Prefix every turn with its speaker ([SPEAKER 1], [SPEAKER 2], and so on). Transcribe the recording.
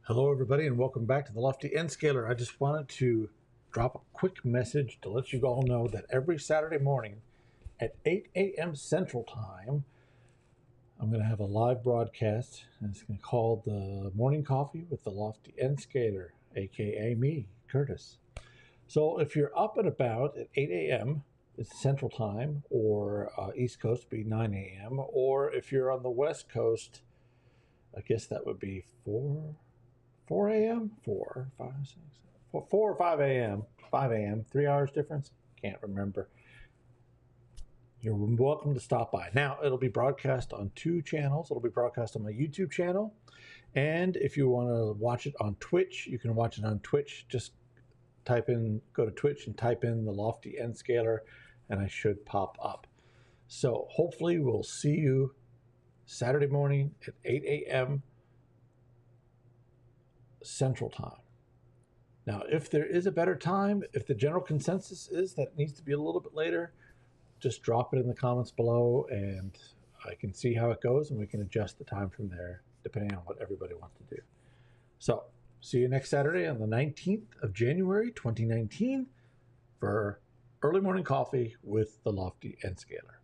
[SPEAKER 1] Hello everybody and welcome back to the LoftyNScaler. I just wanted to drop a quick message to let you all know that every Saturday morning at 8 a.m. Central Time, I'm going to have a live broadcast, and it's going to be called the Morning Coffee with the LoftyNScaler, aka me, Curtis. So if you're up and about at 8 a.m. it's Central Time, or East Coast would be 9 a.m., or if you're on the West Coast, I guess that would be 4 a.m., 4, 5, 6, 4 or 5 a.m., 5 a.m., 3 hours difference? Can't remember. You're welcome to stop by. Now, it'll be broadcast on 2 channels. It'll be broadcast on my YouTube channel. And if you want to watch it on Twitch, you can watch it on Twitch. Just go to Twitch and type in the LoftyNScaler, and I should pop up. So hopefully we'll see you Saturday morning at 8 a.m. Central Time. Now, if there is a better time, if the general consensus is that it needs to be a little bit later, just drop it in the comments below and I can see how it goes and we can adjust the time from there depending on what everybody wants to do. So, see you next Saturday on the 19th of January 2019 for early morning coffee with the LoftyNScaler.